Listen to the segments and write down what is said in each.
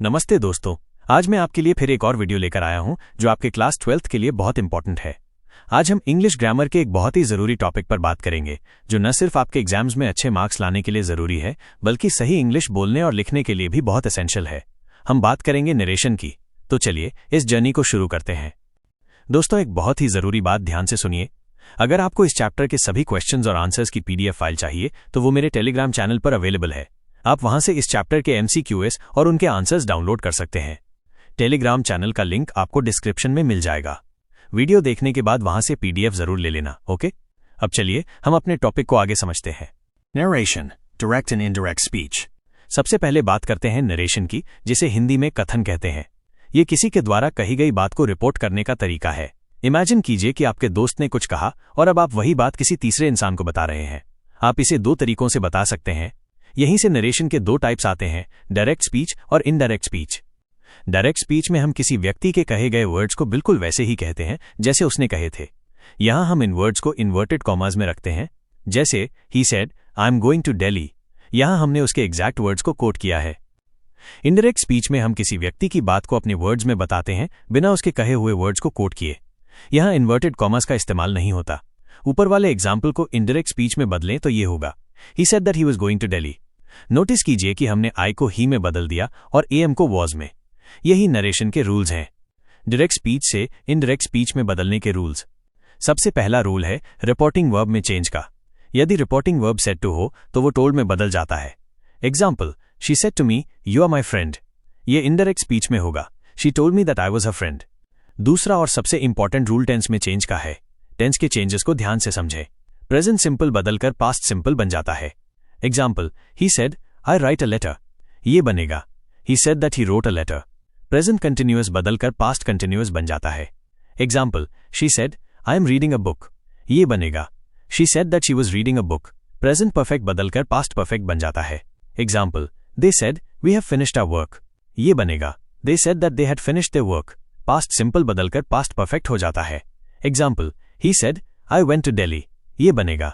नमस्ते दोस्तों, आज मैं आपके लिए फिर एक और वीडियो लेकर आया हूं जो आपके क्लास 12th के लिए बहुत इंपॉर्टेंट है। आज हम इंग्लिश ग्रामर के एक बहुत ही ज़रूरी टॉपिक पर बात करेंगे जो न सिर्फ आपके एग्जाम्स में अच्छे मार्क्स लाने के लिए ज़रूरी है बल्कि सही इंग्लिश बोलने और लिखने के लिए भी बहुत एसेंशियल है। हम बात करेंगे नरेशन की। तो चलिए इस जर्नी को शुरू करते हैं। दोस्तों, एक बहुत ही ज़रूरी बात ध्यान से सुनिए। अगर आपको इस चैप्टर के सभी क्वेश्चंस और आंसर्स की PDF फाइल चाहिए तो वो मेरे टेलीग्राम चैनल पर अवेलेबल है। आप वहां से इस चैप्टर के MCQs और उनके आंसर्स डाउनलोड कर सकते हैं। टेलीग्राम चैनल का लिंक आपको डिस्क्रिप्शन में मिल जाएगा। वीडियो देखने के बाद वहां से PDF जरूर ले लेना, ओके? अब चलिए हम अपने टॉपिक को आगे समझते हैं। Narration, direct and indirect speech. सबसे पहले बात करते हैं नरेशन की, जिसे हिंदी में कथन कहते हैं। ये किसी के द्वारा कही गई बात को रिपोर्ट करने का तरीका है। इमेजिन कीजिए कि आपके दोस्त ने कुछ कहा और अब आप वही बात किसी तीसरे इंसान को बता रहे हैं। आप इसे दो तरीकों से बता सकते हैं। यहीं से नरेशन के दो टाइप्स आते हैं, डायरेक्ट स्पीच और इनडायरेक्ट स्पीच। डायरेक्ट स्पीच में हम किसी व्यक्ति के कहे गए वर्ड्स को बिल्कुल वैसे ही कहते हैं जैसे उसने कहे थे। यहां हम इन वर्ड्स को इन्वर्टेड कॉमास में रखते हैं। जैसे he said I am going to Delhi, यहां हमने उसके एग्जैक्ट वर्ड्स को कोट किया है। इनडायरेक्ट स्पीच में हम किसी व्यक्ति की बात को अपने वर्ड्स में बताते हैं बिना उसके कहे हुए वर्ड्स को कोट किए। यहां इन्वर्टेड कॉमास का इस्तेमाल नहीं होता। ऊपर वाले एग्जाम्पल को इनडायरेक्ट स्पीच में बदलें तो ये होगा, he said that he was going to Delhi. Notice कीजिए कि हमने आई को ही में बदल दिया और AM को वॉज में। यही नरेशन के रूल्स हैं, डायरेक्ट स्पीच से इनडायरेक्ट स्पीच में बदलने के रूल्स। सबसे पहला रूल है रिपोर्टिंग वर्ब में चेंज का। यदि रिपोर्टिंग वर्ब सेड टू हो तो वो टोल्ड में बदल जाता है। Example, she said to me you are my friend. ये इनडायरेक्ट स्पीच में होगा, she told me that I was her friend. दूसरा और सबसे इंपॉर्टेंट रूल टेंस में चेंज का है। टेंस के चेंजेस को ध्यान से समझें। प्रेजेंट सिंपल बदलकर पास्ट सिंपल बन जाता है। Example, he said I write a letter, ये बनेगा he said that he wrote a letter. Present continuous बदलकर पास्ट कंटिन्यूअस बन जाता है। Example, she said I am reading a book, ये बनेगा she said that she was reading a book. Present perfect बदलकर past perfect बन जाता है। Example, they said we have finished our work, ये बनेगा they said that they had finished their work. Past simple बदलकर past perfect हो जाता है। Example, he said I went to Delhi, ये बनेगा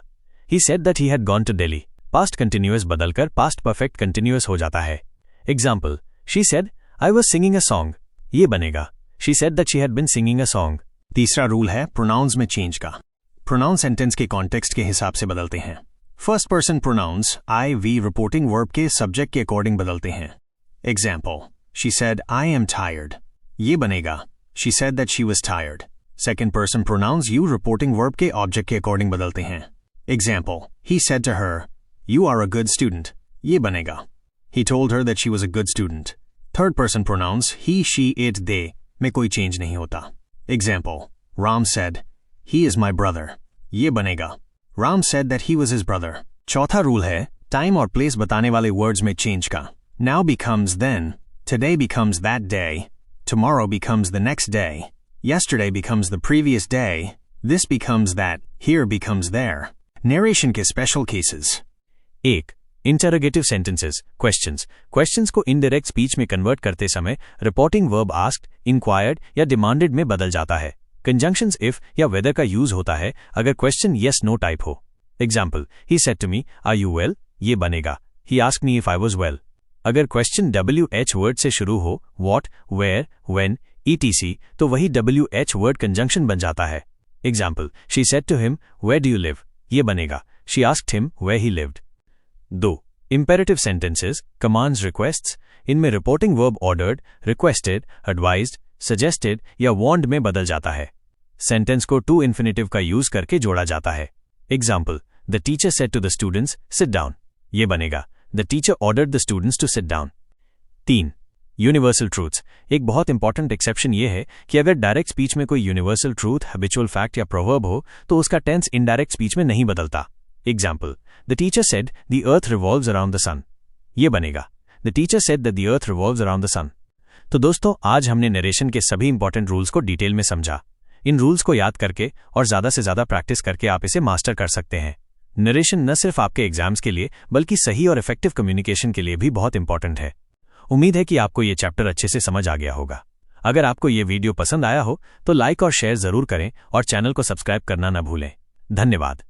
he said that he had gone to Delhi. Past continuous बदलकर past perfect continuous हो जाता है। Example, she said I was singing a song, ये बनेगा she said that she had been singing a song. तीसरा rule है प्रोनाउंस में change का। प्रोनाउन सेंटेंस के कॉन्टेक्स्ट के हिसाब से बदलते हैं। First person pronouns I, we reporting verb के सब्जेक्ट के अकॉर्डिंग बदलते हैं। Example, she said I am tired, ये बनेगा she said that she was tired. Second person pronouns you reporting verb के ऑब्जेक्ट के अकॉर्डिंग बदलते हैं। Example, he said to her you are a good student, ये बनेगा he told her that she was a good student. Third person pronouns he, she, it, they में कोई change नहीं होता। Example, Ram said he is my brother, ये बनेगा Ram said that he was his brother. चौथा rule है टाइम और place बताने वाले वर्ड्स में चेंज का। Now becomes then, today becomes that day, tomorrow becomes the next day, yesterday becomes the previous day, this becomes that, here becomes there. Narration के special cases. 1. Interrogative sentences, questions. Questions को indirect speech में convert करते समय reporting verb asked, inquired या demanded में बदल जाता है। कंजंक्शंस इफ या वेदर का यूज होता है अगर क्वेश्चन yes no टाइप हो। Example, he said to me are you well, ये बनेगा he asked me if I was well. अगर क्वेश्चन WH वर्ड से शुरू हो, व्हाट, वेयर, व्हेन, ETC, तो वही WH वर्ड कंजंक्शन बन जाता है। Example, she said to him where do you live, ये बनेगा she asked him where he lived. 2. Imperative sentences, commands, requests. इनमें reporting verb ordered, requested, advised, suggested या warned में बदल जाता है। सेंटेंस को टू इन्फिनेटिव का यूज करके जोड़ा जाता है। Example, the teacher said to the students sit down, ये बनेगा the teacher ordered the students to sit down. 3. Universal truths. एक बहुत इंपॉर्टेंट एक्सेप्शन ये है कि अगर डायरेक्ट स्पीच में कोई यूनिवर्सल ट्रूथ, हैबिचुअल फैक्ट या प्रोवर्ब हो तो उसका टेंस इनडायरेक्ट स्पीच में नहीं बदलता। Example, the teacher said the earth revolves around the sun, ये बनेगा the teacher said that the earth revolves around the sun. तो दोस्तों, आज हमने नरेशन के सभी इंपॉर्टेंट रूल्स को डिटेल में समझा। इन रूल्स को याद करके और ज्यादा से ज्यादा प्रैक्टिस करके आप इसे मास्टर कर सकते हैं। नरेशन न सिर्फ आपके एग्जाम्स के लिए बल्कि सही और इफेक्टिव कम्युनिकेशन के लिए भी बहुत इंपॉर्टेंट है। उम्मीद है कि आपको ये चैप्टर अच्छे से समझ आ गया होगा। अगर आपको ये वीडियो पसंद आया हो तो लाइक और शेयर जरूर करें और चैनल को सब्सक्राइब करना न भूलें। धन्यवाद।